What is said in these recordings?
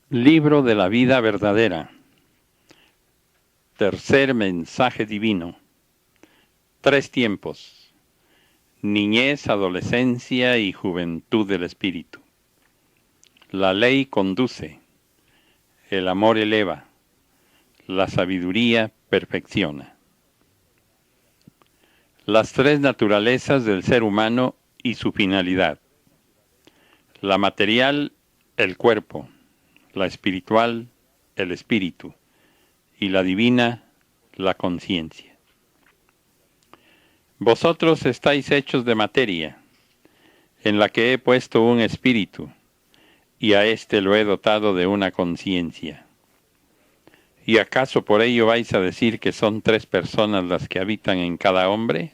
Libro de la vida verdadera. Tercer mensaje divino. 3 tiempos. Niñez, adolescencia y juventud del espíritu. La ley conduce. El amor eleva. La sabiduría perfecciona. Las 3 naturalezas del ser humano y su finalidad. La material, el cuerpo. La espiritual, el espíritu. Y la divina, la conciencia. Vosotros estáis hechos de materia, en la que he puesto un espíritu, y a éste lo he dotado de una conciencia. ¿Y acaso por ello vais a decir que son 3 personas las que habitan en cada hombre?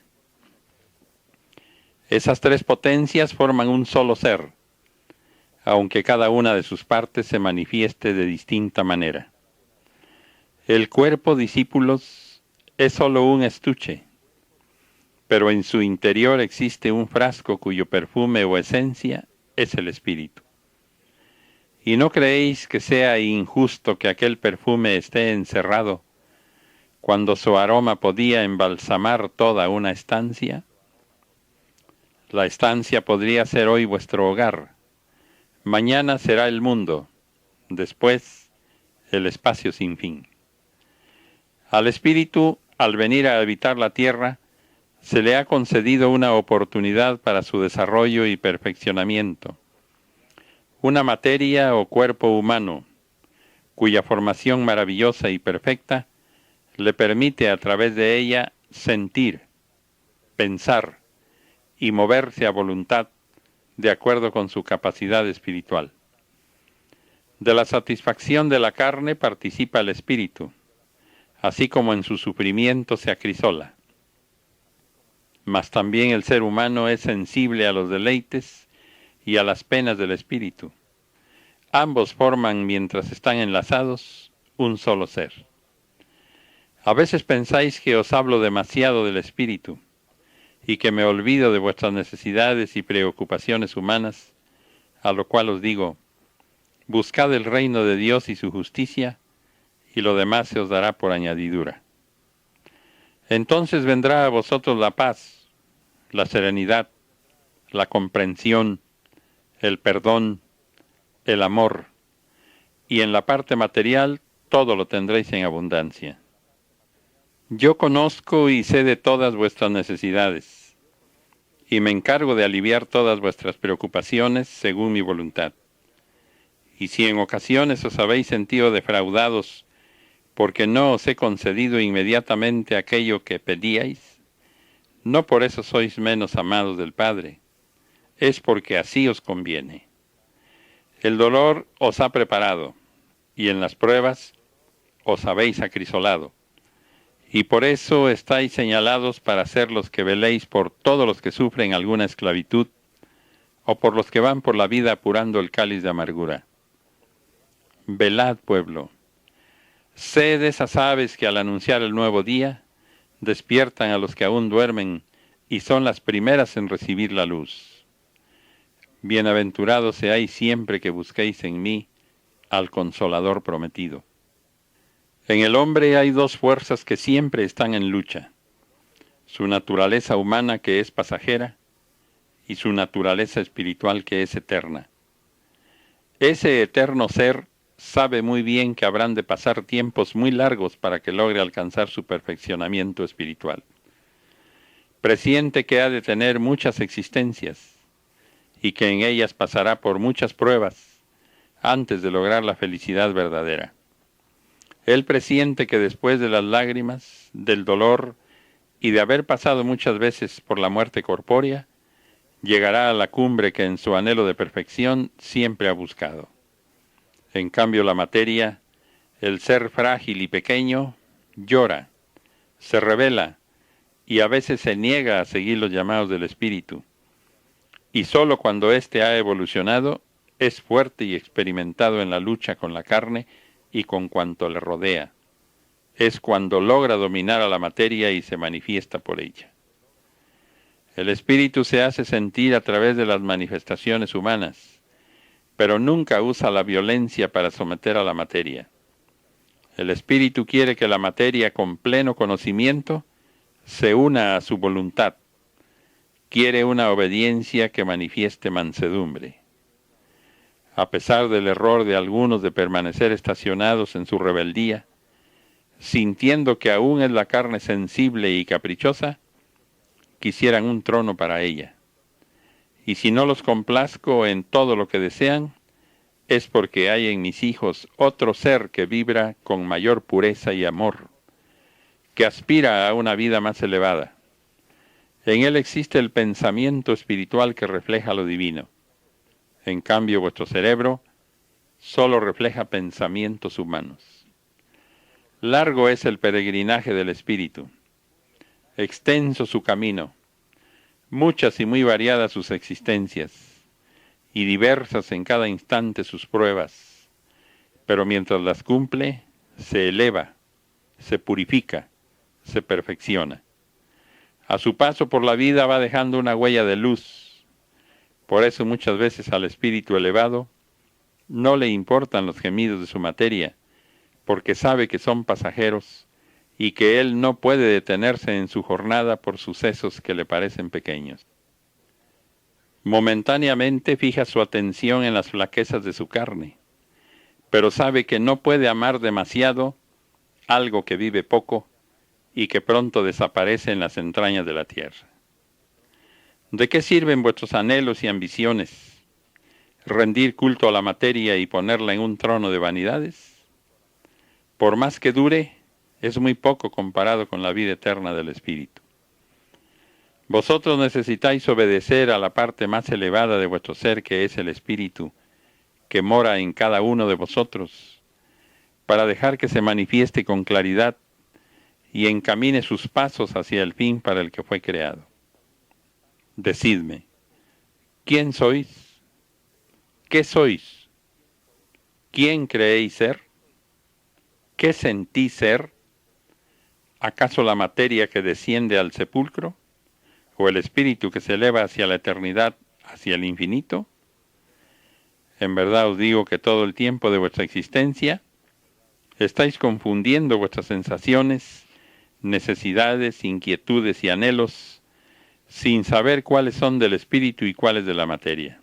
Esas 3 potencias forman un solo ser, aunque cada una de sus partes se manifieste de distinta manera. El cuerpo, discípulos, es solo un estuche, pero en su interior existe un frasco cuyo perfume o esencia es el espíritu. ¿Y no creéis que sea injusto que aquel perfume esté encerrado cuando su aroma podía embalsamar toda una estancia? La estancia podría ser hoy vuestro hogar, mañana será el mundo, después el espacio sin fin. Al espíritu, al venir a habitar la tierra, se le ha concedido una oportunidad para su desarrollo y perfeccionamiento. Una materia o cuerpo humano, cuya formación maravillosa y perfecta le permite a través de ella sentir, pensar y moverse a voluntad de acuerdo con su capacidad espiritual. De la satisfacción de la carne participa el espíritu, así como en su sufrimiento se acrisola. Mas también el ser humano es sensible a los deleites y a las penas del espíritu. Ambos forman, mientras están enlazados, un solo ser. A veces pensáis que os hablo demasiado del espíritu y que me olvido de vuestras necesidades y preocupaciones humanas, a lo cual os digo, buscad el reino de Dios y su justicia, y lo demás se os dará por añadidura. Entonces vendrá a vosotros la paz, la serenidad, la comprensión, el perdón, el amor, y en la parte material todo lo tendréis en abundancia. Yo conozco y sé de todas vuestras necesidades, y me encargo de aliviar todas vuestras preocupaciones según mi voluntad. Y si en ocasiones os habéis sentido defraudados porque no os he concedido inmediatamente aquello que pedíais, no por eso sois menos amados del Padre, es porque así os conviene. El dolor os ha preparado, y en las pruebas os habéis acrisolado, y por eso estáis señalados para ser los que veléis por todos los que sufren alguna esclavitud, o por los que van por la vida apurando el cáliz de amargura. Velad, pueblo. Sed esas aves que al anunciar el nuevo día, despiertan a los que aún duermen y son las primeras en recibir la luz. Bienaventurados seáis siempre que busquéis en mí al Consolador prometido. En el hombre hay 2 fuerzas que siempre están en lucha: su naturaleza humana, que es pasajera, y su naturaleza espiritual, que es eterna. Ese eterno ser sabe muy bien que habrán de pasar tiempos muy largos para que logre alcanzar su perfeccionamiento espiritual. Presiente que ha de tener muchas existencias y que en ellas pasará por muchas pruebas antes de lograr la felicidad verdadera. Él presiente que después de las lágrimas, del dolor y de haber pasado muchas veces por la muerte corpórea, llegará a la cumbre que en su anhelo de perfección siempre ha buscado. En cambio, la materia, el ser frágil y pequeño, llora, se rebela y a veces se niega a seguir los llamados del espíritu. Y sólo cuando éste ha evolucionado, es fuerte y experimentado en la lucha con la carne y con cuanto le rodea. Es cuando logra dominar a la materia y se manifiesta por ella. El espíritu se hace sentir a través de las manifestaciones humanas, pero nunca usa la violencia para someter a la materia. El espíritu quiere que la materia, con pleno conocimiento, se una a su voluntad. Quiere una obediencia que manifieste mansedumbre. A pesar del error de algunos de permanecer estacionados en su rebeldía, sintiendo que aún es la carne sensible y caprichosa, quisieran un trono para ella. Y si no los complazco en todo lo que desean, es porque hay en mis hijos otro ser que vibra con mayor pureza y amor, que aspira a una vida más elevada. En él existe el pensamiento espiritual que refleja lo divino. En cambio, vuestro cerebro solo refleja pensamientos humanos. Largo es el peregrinaje del espíritu, extenso su camino, muchas y muy variadas sus existencias, y diversas en cada instante sus pruebas, pero mientras las cumple, se eleva, se purifica, se perfecciona. A su paso por la vida va dejando una huella de luz. Por eso muchas veces al espíritu elevado no le importan los gemidos de su materia, porque sabe que son pasajeros y que él no puede detenerse en su jornada por sucesos que le parecen pequeños. Momentáneamente fija su atención en las flaquezas de su carne, pero sabe que no puede amar demasiado algo que vive poco y que pronto desaparece en las entrañas de la tierra. ¿De qué sirven vuestros anhelos y ambiciones? ¿Rendir culto a la materia y ponerla en un trono de vanidades? Por más que dure, es muy poco comparado con la vida eterna del Espíritu. Vosotros necesitáis obedecer a la parte más elevada de vuestro ser, que es el Espíritu, que mora en cada uno de vosotros, para dejar que se manifieste con claridad y encamine sus pasos hacia el fin para el que fue creado. Decidme, ¿quién sois? ¿Qué sois? ¿Quién creéis ser? ¿Qué sentís ser? ¿Acaso la materia que desciende al sepulcro? ¿O el espíritu que se eleva hacia la eternidad, hacia el infinito? En verdad os digo que todo el tiempo de vuestra existencia estáis confundiendo vuestras sensaciones, necesidades, inquietudes y anhelos, sin saber cuáles son del espíritu y cuáles de la materia.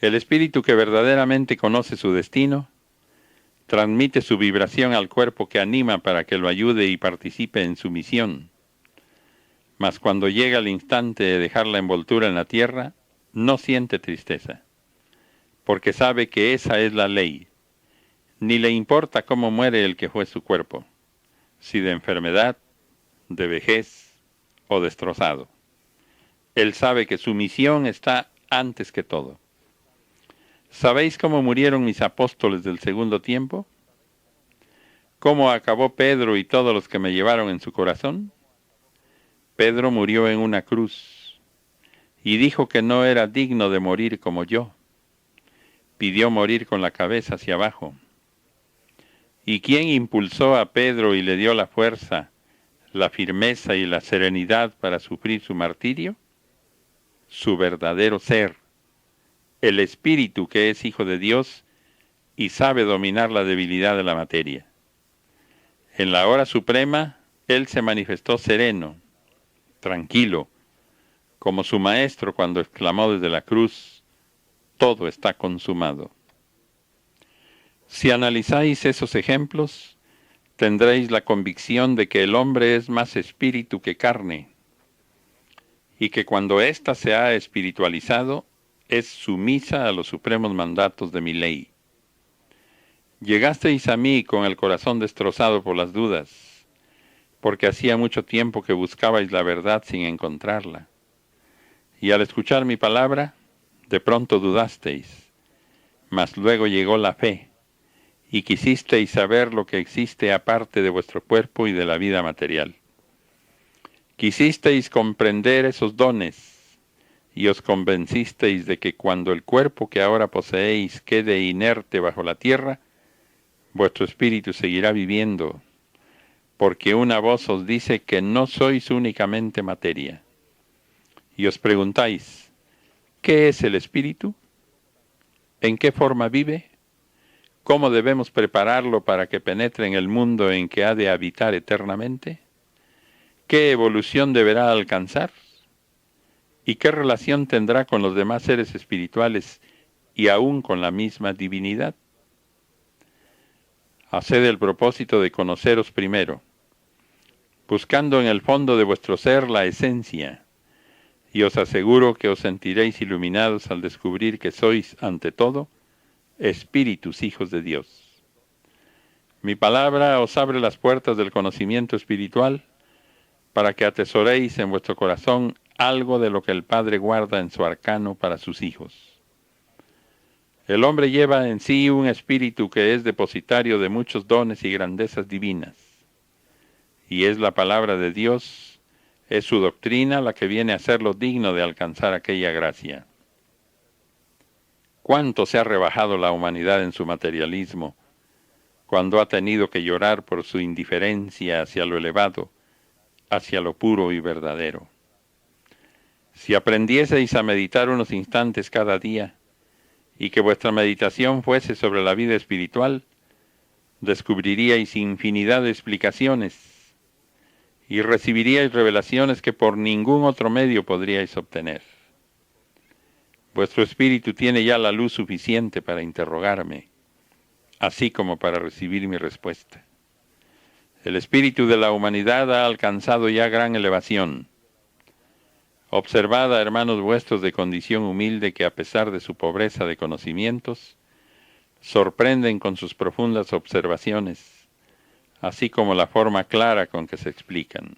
El espíritu que verdaderamente conoce su destino, transmite su vibración al cuerpo que anima para que lo ayude y participe en su misión. Mas cuando llega el instante de dejar la envoltura en la tierra, no siente tristeza, porque sabe que esa es la ley. Ni le importa cómo muere el que fue su cuerpo, si de enfermedad, de vejez o destrozado. Él sabe que su misión está antes que todo. ¿Sabéis cómo murieron mis apóstoles del segundo tiempo? ¿Cómo acabó Pedro y todos los que me llevaron en su corazón? Pedro murió en una cruz y dijo que no era digno de morir como yo. Pidió morir con la cabeza hacia abajo. ¿Y quién impulsó a Pedro y le dio la fuerza, la firmeza y la serenidad para sufrir su martirio? Su verdadero ser, el espíritu que es hijo de Dios y sabe dominar la debilidad de la materia. En la hora suprema, él se manifestó sereno, tranquilo, como su maestro cuando exclamó desde la cruz: todo está consumado. Si analizáis esos ejemplos, tendréis la convicción de que el hombre es más espíritu que carne, y que cuando ésta se ha espiritualizado, es sumisa a los supremos mandatos de mi ley. Llegasteis a mí con el corazón destrozado por las dudas, porque hacía mucho tiempo que buscabais la verdad sin encontrarla. Y al escuchar mi palabra, de pronto dudasteis, mas luego llegó la fe, y quisisteis saber lo que existe aparte de vuestro cuerpo y de la vida material. Quisisteis comprender esos dones, y os convencisteis de que cuando el cuerpo que ahora poseéis quede inerte bajo la tierra, vuestro espíritu seguirá viviendo, porque una voz os dice que no sois únicamente materia. Y os preguntáis, ¿qué es el espíritu? ¿En qué forma vive? ¿Cómo debemos prepararlo para que penetre en el mundo en que ha de habitar eternamente? ¿Qué evolución deberá alcanzar? ¿Y qué relación tendrá con los demás seres espirituales y aún con la misma divinidad? Haced el propósito de conoceros primero, buscando en el fondo de vuestro ser la esencia, y os aseguro que os sentiréis iluminados al descubrir que sois, ante todo, espíritus hijos de Dios. Mi palabra os abre las puertas del conocimiento espiritual para que atesoréis en vuestro corazón algo de lo que el Padre guarda en su arcano para sus hijos. El hombre lleva en sí un espíritu que es depositario de muchos dones y grandezas divinas, y es la palabra de Dios, es su doctrina la que viene a hacerlo digno de alcanzar aquella gracia. ¿Cuánto se ha rebajado la humanidad en su materialismo, cuando ha tenido que llorar por su indiferencia hacia lo elevado, hacia lo puro y verdadero? Si aprendieseis a meditar unos instantes cada día, y que vuestra meditación fuese sobre la vida espiritual, descubriríais infinidad de explicaciones y recibiríais revelaciones que por ningún otro medio podríais obtener. Vuestro espíritu tiene ya la luz suficiente para interrogarme, así como para recibir mi respuesta. El espíritu de la humanidad ha alcanzado ya gran elevación. Observad a hermanos vuestros de condición humilde que a pesar de su pobreza de conocimientos, sorprenden con sus profundas observaciones, así como la forma clara con que se explican,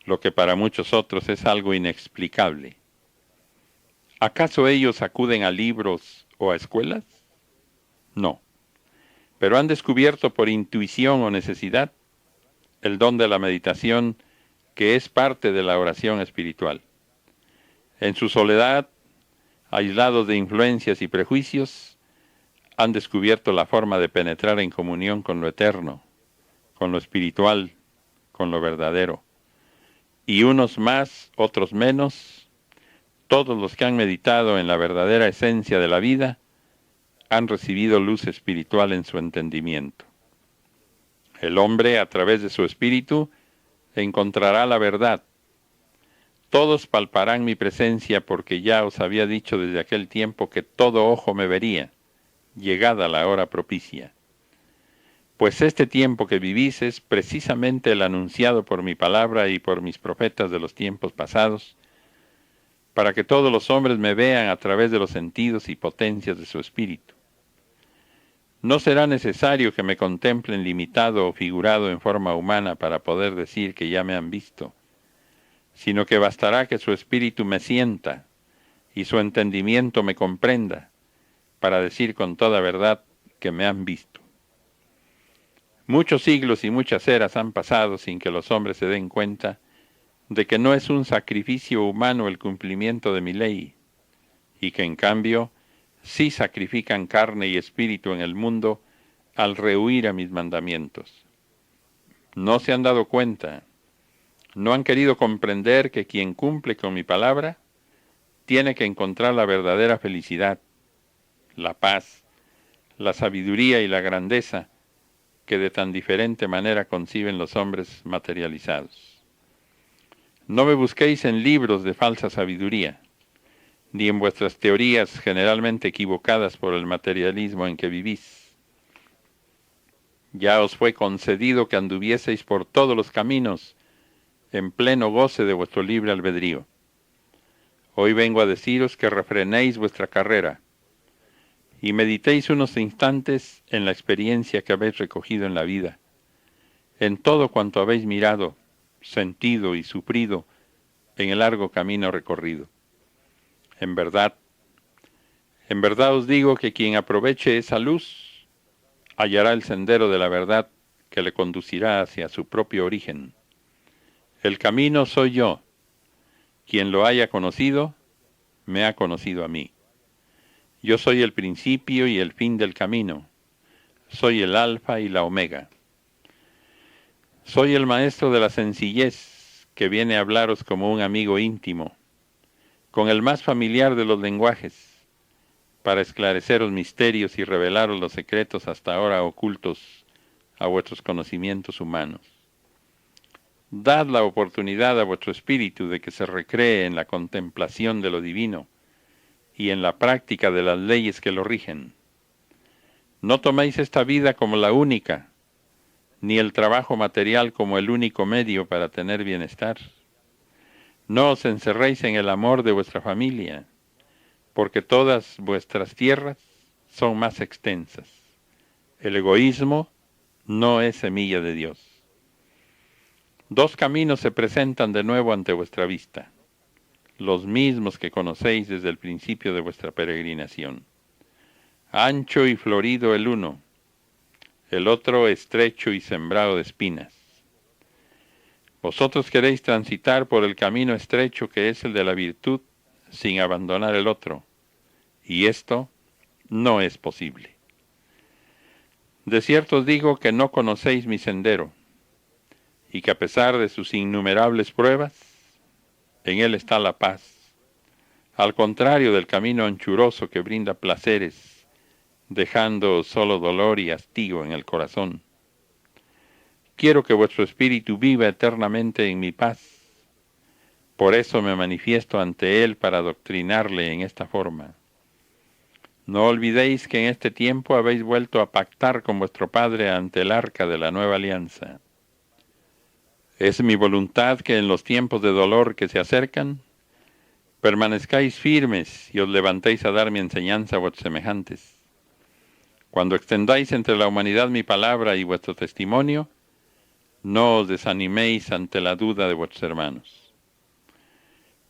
lo que para muchos otros es algo inexplicable. ¿Acaso ellos acuden a libros o a escuelas? No, pero han descubierto por intuición o necesidad el don de la meditación, que es parte de la oración espiritual. En su soledad, aislados de influencias y prejuicios, han descubierto la forma de penetrar en comunión con lo eterno, con lo espiritual, con lo verdadero. Y unos más, otros menos, todos los que han meditado en la verdadera esencia de la vida, han recibido luz espiritual en su entendimiento. El hombre, a través de su espíritu, encontrará la verdad. Todos palparán mi presencia, porque ya os había dicho desde aquel tiempo que todo ojo me vería, llegada la hora propicia. Pues este tiempo que vivís es precisamente el anunciado por mi palabra y por mis profetas de los tiempos pasados, para que todos los hombres me vean a través de los sentidos y potencias de su espíritu. No será necesario que me contemplen limitado o figurado en forma humana para poder decir que ya me han visto, sino que bastará que su espíritu me sienta y su entendimiento me comprenda, para decir con toda verdad que me han visto. Muchos siglos y muchas eras han pasado sin que los hombres se den cuenta de que no es un sacrificio humano el cumplimiento de mi ley, y que en cambio sí sacrifican carne y espíritu en el mundo al rehuir a mis mandamientos. No se han dado cuenta, no han querido comprender que quien cumple con mi palabra tiene que encontrar la verdadera felicidad, la paz, la sabiduría y la grandeza que de tan diferente manera conciben los hombres materializados. No me busquéis en libros de falsa sabiduría, ni en vuestras teorías generalmente equivocadas por el materialismo en que vivís. Ya os fue concedido que anduvieseis por todos los caminos en pleno goce de vuestro libre albedrío. Hoy vengo a deciros que refrenéis vuestra carrera y meditéis unos instantes en la experiencia que habéis recogido en la vida, en todo cuanto habéis mirado, sentido y sufrido en el largo camino recorrido. En verdad os digo que quien aproveche esa luz hallará el sendero de la verdad que le conducirá hacia su propio origen. El camino soy yo. Quien lo haya conocido, me ha conocido a mí. Yo soy el principio y el fin del camino. Soy el alfa y la omega. Soy el maestro de la sencillez, que viene a hablaros como un amigo íntimo, con el más familiar de los lenguajes, para esclareceros misterios y revelaros los secretos hasta ahora ocultos a vuestros conocimientos humanos. Dad la oportunidad a vuestro espíritu de que se recree en la contemplación de lo divino y en la práctica de las leyes que lo rigen. No toméis esta vida como la única, ni el trabajo material como el único medio para tener bienestar. No os encerréis en el amor de vuestra familia, porque todas vuestras tierras son más extensas. El egoísmo no es semilla de Dios. Dos caminos se presentan de nuevo ante vuestra vista, los mismos que conocéis desde el principio de vuestra peregrinación. Ancho y florido el uno, el otro estrecho y sembrado de espinas. Vosotros queréis transitar por el camino estrecho que es el de la virtud sin abandonar el otro, y esto no es posible. De cierto os digo que no conocéis mi sendero, y que a pesar de sus innumerables pruebas, en él está la paz, al contrario del camino anchuroso que brinda placeres, dejando solo dolor y hastío en el corazón. Quiero que vuestro espíritu viva eternamente en mi paz. Por eso me manifiesto ante él para adoctrinarle en esta forma. No olvidéis que en este tiempo habéis vuelto a pactar con vuestro Padre ante el arca de la nueva alianza. Es mi voluntad que en los tiempos de dolor que se acercan, permanezcáis firmes y os levantéis a dar mi enseñanza a vuestros semejantes. Cuando extendáis entre la humanidad mi palabra y vuestro testimonio, no os desaniméis ante la duda de vuestros hermanos.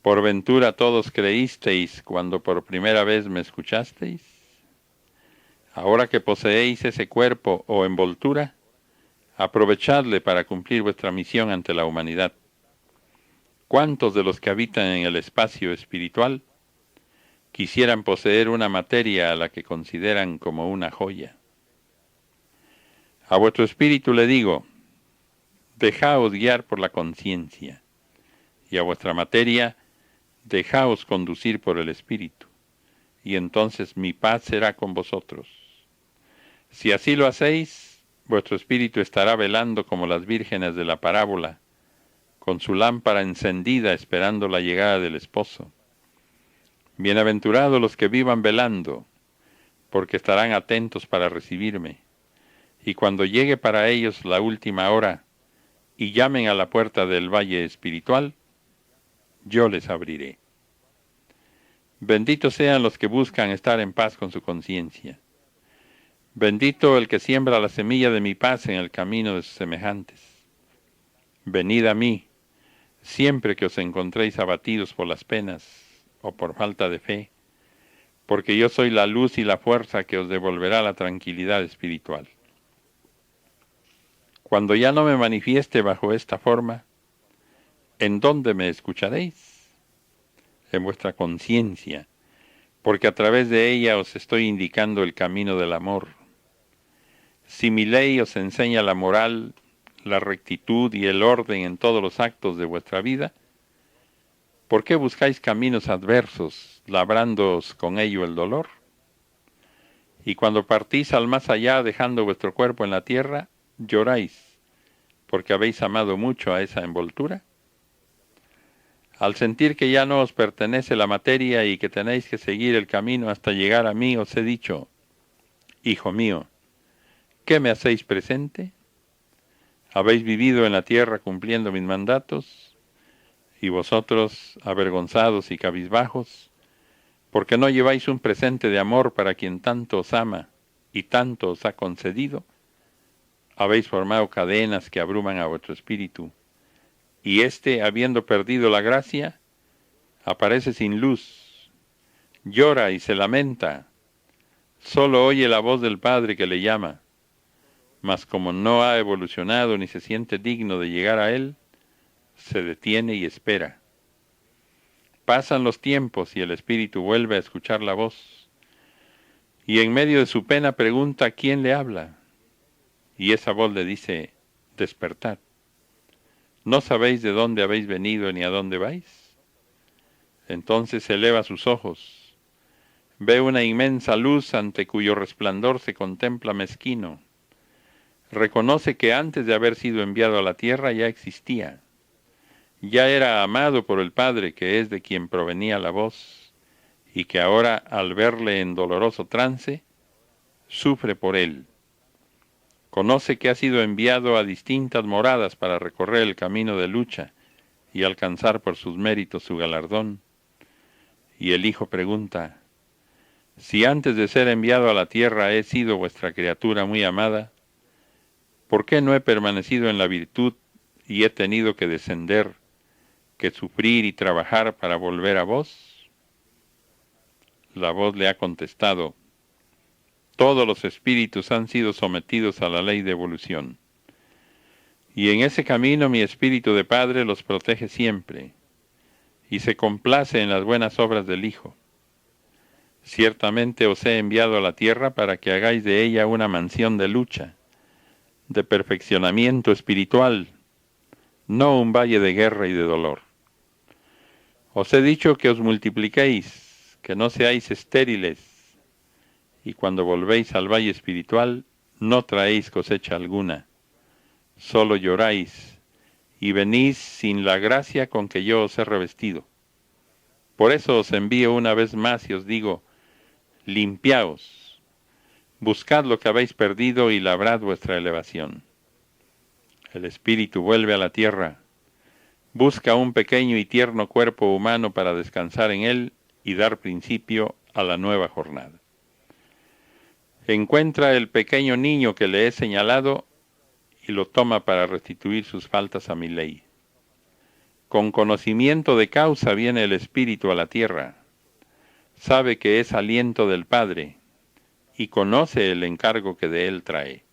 ¿Por ventura todos creísteis cuando por primera vez me escuchasteis? Ahora que poseéis ese cuerpo o envoltura, aprovechadle para cumplir vuestra misión ante la humanidad. ¿Cuántos de los que habitan en el espacio espiritual quisieran poseer una materia a la que consideran como una joya? A vuestro espíritu le digo, dejaos guiar por la conciencia, y a vuestra materia, dejaos conducir por el espíritu, y entonces mi paz será con vosotros. Si así lo hacéis, vuestro espíritu estará velando como las vírgenes de la parábola, con su lámpara encendida esperando la llegada del esposo. Bienaventurados los que vivan velando, porque estarán atentos para recibirme, y cuando llegue para ellos la última hora, y llamen a la puerta del valle espiritual, yo les abriré. Benditos sean los que buscan estar en paz con su conciencia. Bendito el que siembra la semilla de mi paz en el camino de sus semejantes. Venid a mí, siempre que os encontréis abatidos por las penas o por falta de fe, porque yo soy la luz y la fuerza que os devolverá la tranquilidad espiritual. Cuando ya no me manifieste bajo esta forma, ¿en dónde me escucharéis? En vuestra conciencia, porque a través de ella os estoy indicando el camino del amor. Si mi ley os enseña la moral, la rectitud y el orden en todos los actos de vuestra vida, ¿por qué buscáis caminos adversos, labrándoos con ello el dolor? Y cuando partís al más allá dejando vuestro cuerpo en la tierra, lloráis, porque habéis amado mucho a esa envoltura. Al sentir que ya no os pertenece la materia y que tenéis que seguir el camino hasta llegar a mí, os he dicho, hijo mío, ¿qué me hacéis presente? ¿Habéis vivido en la tierra cumpliendo mis mandatos? Y vosotros, avergonzados y cabizbajos, porque no lleváis un presente de amor para quien tanto os ama y tanto os ha concedido, habéis formado cadenas que abruman a vuestro espíritu, y éste, habiendo perdido la gracia, aparece sin luz, llora y se lamenta, solo oye la voz del Padre que le llama, mas como no ha evolucionado ni se siente digno de llegar a él, se detiene y espera. Pasan los tiempos y el espíritu vuelve a escuchar la voz, y en medio de su pena pregunta quién le habla, y esa voz le dice, despertad. ¿No sabéis de dónde habéis venido ni a dónde vais? Entonces eleva sus ojos, Ve una inmensa luz ante cuyo resplandor se contempla mezquino. Reconoce que antes de haber sido enviado a la tierra ya existía. Ya era amado por el Padre, que es de quien provenía la voz, y que ahora, al verle en doloroso trance, sufre por él. Conoce que ha sido enviado a distintas moradas para recorrer el camino de lucha y alcanzar por sus méritos su galardón. Y el Hijo pregunta: si antes de ser enviado a la tierra he sido vuestra criatura muy amada, ¿por qué no he permanecido en la virtud y he tenido que descender, que sufrir y trabajar para volver a vos? La voz le ha contestado: todos los espíritus han sido sometidos a la ley de evolución, y en ese camino mi espíritu de Padre los protege siempre, y se complace en las buenas obras del Hijo. Ciertamente os he enviado a la tierra para que hagáis de ella una mansión de lucha, de perfeccionamiento espiritual, no un valle de guerra y de dolor. Os he dicho que os multipliquéis, que no seáis estériles, y cuando volvéis al valle espiritual, no traéis cosecha alguna, solo lloráis, y venís sin la gracia con que yo os he revestido. Por eso os envío una vez más y os digo: limpiaos, buscad lo que habéis perdido y labrad vuestra elevación. El espíritu vuelve a la tierra, busca un pequeño y tierno cuerpo humano para descansar en él y dar principio a la nueva jornada. Encuentra el pequeño niño que le he señalado y lo toma para restituir sus faltas a mi ley. Con conocimiento de causa viene el espíritu a la tierra, sabe que es aliento del Padre y conoce el encargo que de él trae.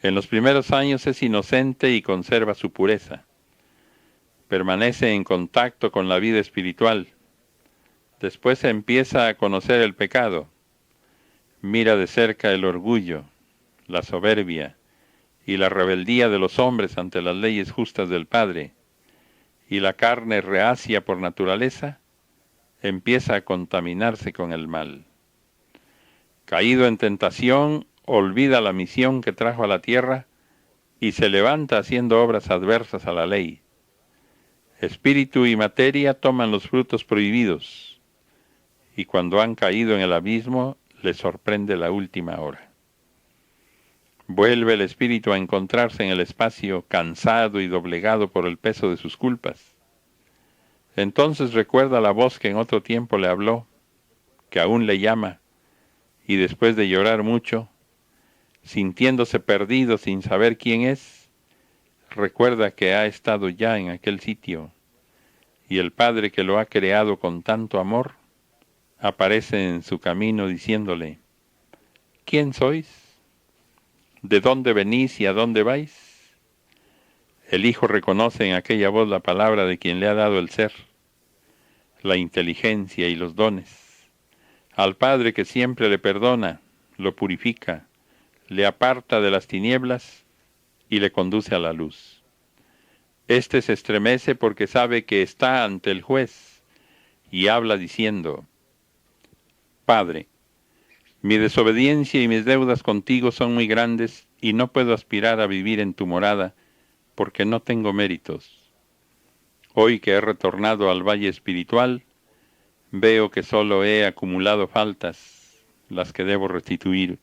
En los primeros años es inocente y conserva su pureza. Permanece en contacto con la vida espiritual. Después empieza a conocer el pecado. Mira de cerca el orgullo, la soberbia y la rebeldía de los hombres ante las leyes justas del Padre, y la carne reacia por naturaleza empieza a contaminarse con el mal. Caído en tentación, olvida la misión que trajo a la tierra y se levanta haciendo obras adversas a la ley. Espíritu y materia toman los frutos prohibidos, y cuando han caído en el abismo, les sorprende la última hora. Vuelve el espíritu a encontrarse en el espacio, cansado y doblegado por el peso de sus culpas. Entonces recuerda la voz que en otro tiempo le habló, que aún le llama, y después de llorar mucho, sintiéndose perdido sin saber quién es, recuerda que ha estado ya en aquel sitio, y el Padre que lo ha creado con tanto amor, aparece en su camino diciéndole: ¿quién sois? ¿De dónde venís y a dónde vais? El Hijo reconoce en aquella voz la palabra de quien le ha dado el ser, la inteligencia y los dones, al Padre que siempre le perdona, lo purifica, le aparta de las tinieblas y le conduce a la luz. Este se estremece porque sabe que está ante el juez y habla diciendo: Padre, mi desobediencia y mis deudas contigo son muy grandes y no puedo aspirar a vivir en tu morada porque no tengo méritos. Hoy que he retornado al valle espiritual, veo que solo he acumulado faltas, las que debo restituir.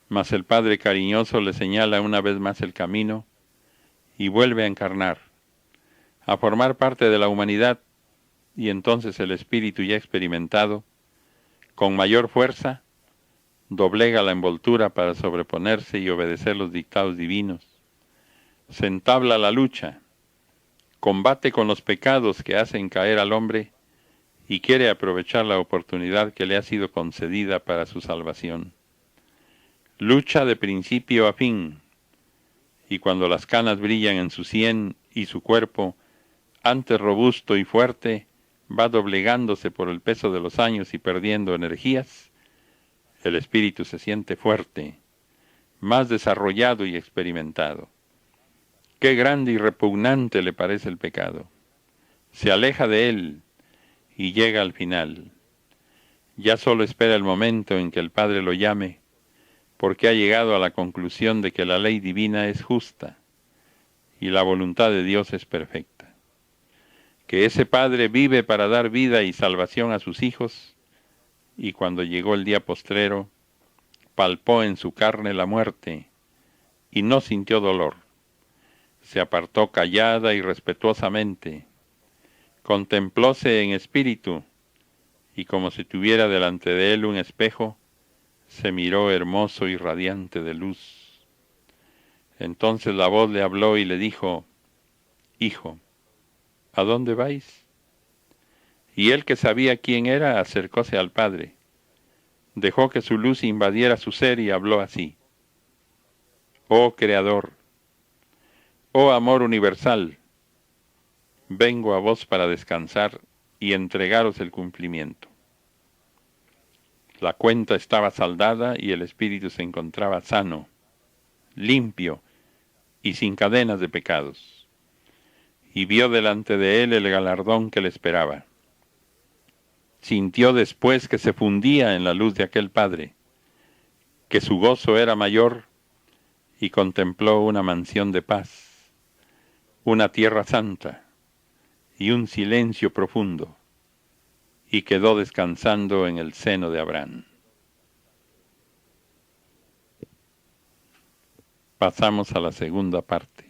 Mas el Padre cariñoso le señala una vez más el camino y vuelve a encarnar, a formar parte de la humanidad, y entonces el espíritu ya experimentado, con mayor fuerza, doblega la envoltura para sobreponerse y obedecer los dictados divinos. Se entabla la lucha, combate con los pecados que hacen caer al hombre y quiere aprovechar la oportunidad que le ha sido concedida para su salvación. Lucha de principio a fin, y cuando las canas brillan en su sien y su cuerpo, antes robusto y fuerte, va doblegándose por el peso de los años y perdiendo energías, el espíritu se siente fuerte, más desarrollado y experimentado. Qué grande y repugnante le parece el pecado. Se aleja de él y llega al final. Ya solo espera el momento en que el Padre lo llame, porque ha llegado a la conclusión de que la ley divina es justa y la voluntad de Dios es perfecta. Que ese Padre vive para dar vida y salvación a sus hijos, y cuando llegó el día postrero, palpó en su carne la muerte, y no sintió dolor. Se apartó callada y respetuosamente, contemplóse en espíritu, y como si tuviera delante de él un espejo, se miró hermoso y radiante de luz. Entonces la voz le habló y le dijo: Hijo, ¿a dónde vais? Y él, que sabía quién era, acercóse al Padre, dejó que su luz invadiera su ser y habló así: Oh Creador, oh amor universal, vengo a vos para descansar y entregaros el cumplimiento. La cuenta estaba saldada y el espíritu se encontraba sano, limpio y sin cadenas de pecados. Y vio delante de él el galardón que le esperaba. Sintió después que se fundía en la luz de aquel Padre, que su gozo era mayor, y contempló una mansión de paz, una tierra santa y un silencio profundo, y quedó descansando en el seno de Abraham. Pasamos a la segunda parte.